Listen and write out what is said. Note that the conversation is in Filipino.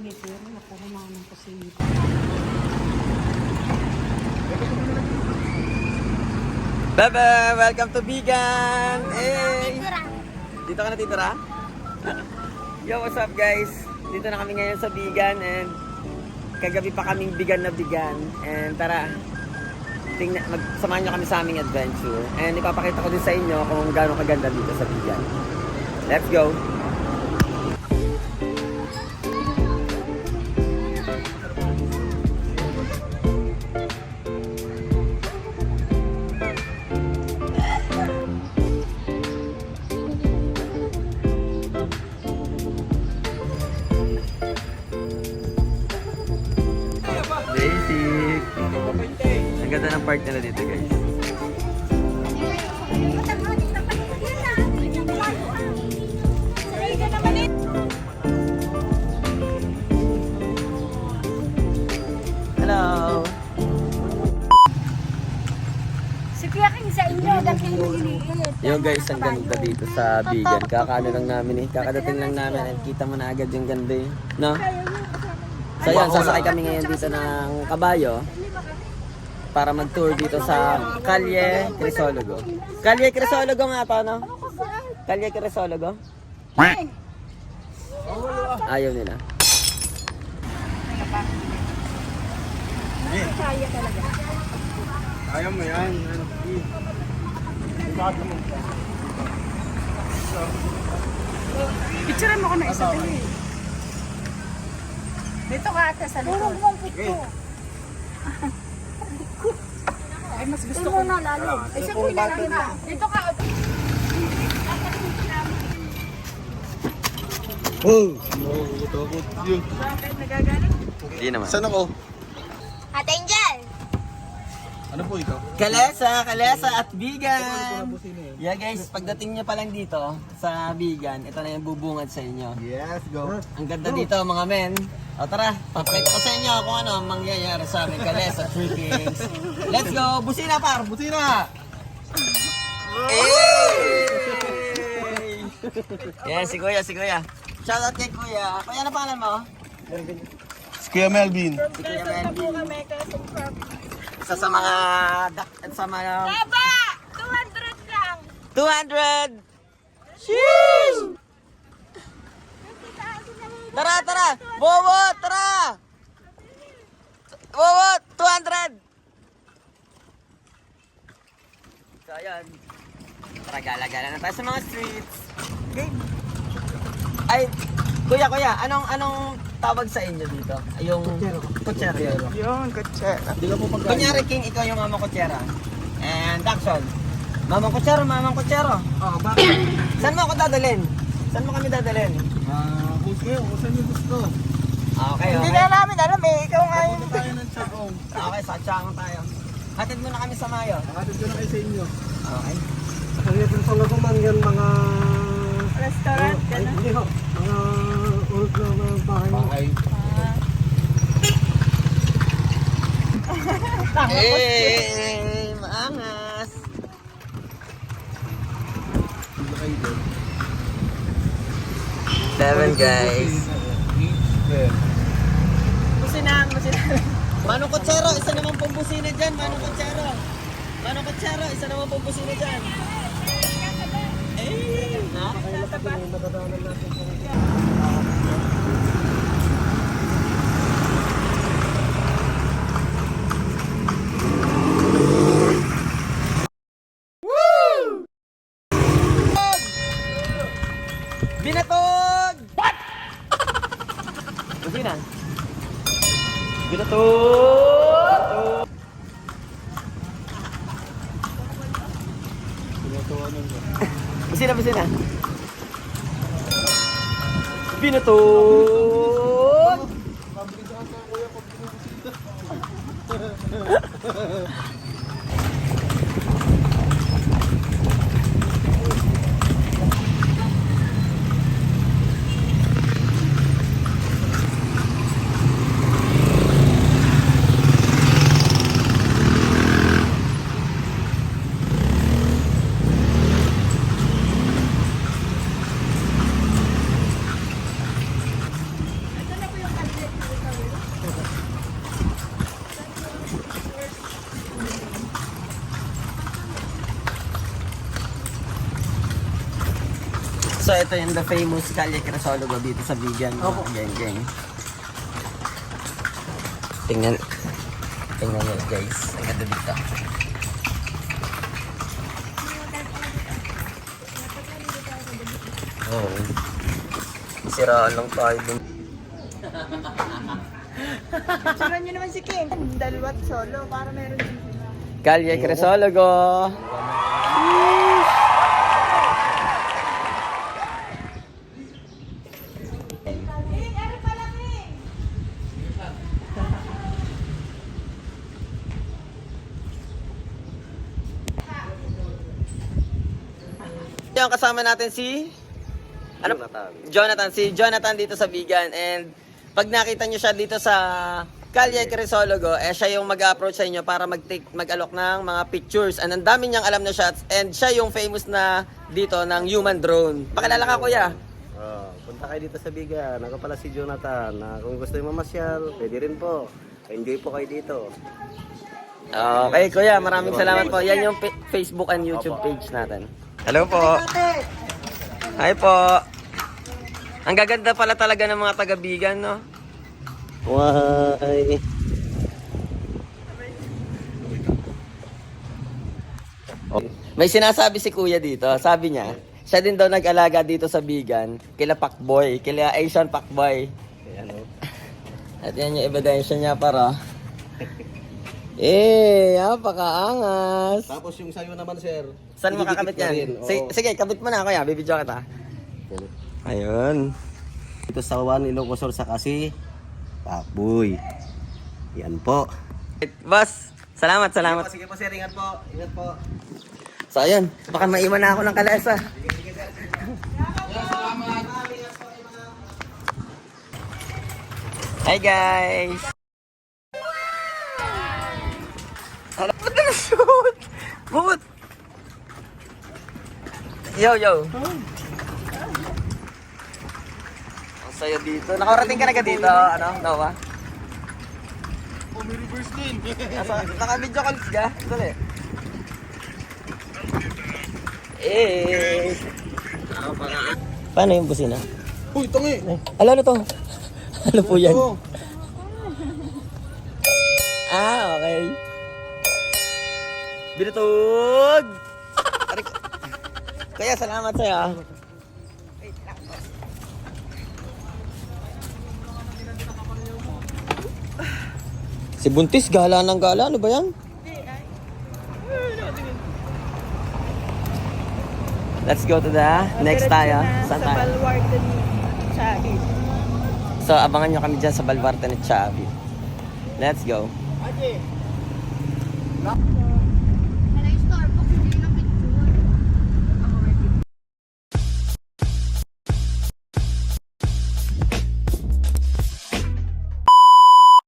Pero nakuha naman ko si Bebe, welcome to Bigan! Hey! Dito ka natitira? Yo, what's up guys? Dito na kami ngayon sa Bigan and kagabi pa kaming bigan na bigan. And tara, samahan nyo kami sa aming adventure. And ipapakita ko din sa inyo kung gaano kaganda dito sa Bigan. Let's go! Basic. Ang ganda ng park nila dito guys. Hello. si Kuya King sa inyo, dati Yung guys, ang ganda dito sa Bigan. Kakano lang namin eh. Kakadating lang namin at kita mo na agad yung ganda eh. No? So yan, sasakay kami ngayon dito ng kabayo para mag-tour dito sa Calle Crisologo. Calle Crisologo nga to, no? Calle Crisologo? Ayaw nila. kaya talaga. Ayaw mo yan. Picturean mo ko na isa din eh. Dito ka ate sa likod. Ay, mas gusto ko na lalo. Ay, siya kuya lang yun. Dito ka. Oh! Takot yun. Bakit nagagalit? Hindi naman. Saan ako? Ate Angel! Ano po ikaw? Kalesa at Bigan! Yeah guys, pagdating nyo pa lang dito sa Bigan, ito na yung bubungad sa inyo. Yes, go. Ang ganda dito mga men. O tara, papakita ko sa inyo kung ano ang mangyayari sa aming Kalesa Three Kings. Let's go! Busina par! Busina! Hey! Yan, si Kuya. Shoutout kay Kuya. Kuya, ano pangalan mo? Si Kuya Melvin. Si Kuya Melvin. Isa sa mga Baba! 200 lang! 200! Sheesh! Tara! Bobo, tara! Bobo, 200! So, ayan. Tara, gala-gala na tayo sa mga streets. Okay. Ay, kuya, anong tawag sa inyo dito? Yung kutsero. Yun, kutsera. Hindi ka po pagkain. Kunyari, King, ikaw yung mamang kutsera. And Daxon, mamang kutsero. Oh, bakit? Saan mo ako dadalhin? Saan mo kami dadalhin? Kung saan yung gusto. Okay. Hindi na namin alam eh. Ikaw nga yung... Punta tayo ng Chakong. Okay, sa Changong tayo. Hatid mo na kami sa Mayo. Nakatid ko na kayo sa inyo. Okay. Ang yung sa Laguman yan mga... Restaurant, gano'n. Hindi ho. Mga old na bahay. Hey, maangas. Seven guys. Businahan. Manong kutsero, isa naman pong busina dyan. Manong kutsero, isa naman pong busina dyan. Eh, ha? Binatog! What? Busina. Binatog! Busina. Binatog! So, ito yung the famous Calle Crisologo dito sa Vigan. Opo. Geng. Tingnan nyo guys. Ang ganda dito. Oh. Siraan lang tayo dun. Suran nyo naman si Kim. Dalawat solo para meron din sila. Calle Crisologo. Yung kasama natin si Jonathan. Si Jonathan dito sa Vigan, and pag nakita nyo siya dito sa Calle Crisologo, siya yung mag-approach sa inyo para mag-alok ng mga pictures. And ang dami niyang alam na shots, and siya yung famous na dito ng human drone. Pakilala ka, kuya. Punta kayo dito sa Bigan. Ako pala si Jonathan. Kung gusto nyo mamasyal, pwede rin po. Enjoy po kayo dito. Okay, kuya, maraming salamat po. Yan yung Facebook and YouTube page natin. Hello po. Hi po. Ang gaganda pala talaga ng mga taga-Bigan, no? Why? May sinasabi si kuya dito. Sabi niya, siya din daw nag-alaga dito sa Bigan, kila Pacboy, kila Asian Pacboy. Ayan o. At yan yung ebidensya niya para. Napakaangas. Tapos yung sayo naman, sir. Saan mo kakabit ididikit yan? ko rin. Oo. Sige, kabit mo na kuya, bibidyo kita. Ayun. Ito sa Juan Ilocosor sa kasi Pacboy. Yan po. Boss, salamat. Sige po, sir. Ingat po. Ingat po. So ayun, baka maiwan na ako ng kalesa. Hi guys! Hala, ba't na shoot? Bukot! Yo! Ang sayo dito. Nakarating ka na ka dito, ano, Noah? May reverse din. Naka-video calls ka? Dali. Paano yung busina? Uy, tangi. Ano to? Ano po yan? Oo. Okay. Binutog! Kaya salamat sa'yo. Si Buntis, gala ng gala. Ano ba yan? Let's go to the next tayo. Saan Sa tayo? Baluarte ni Chabi. So, abangan nyo kami dyan sa Baluarte ni Chabi. Let's go. Aji.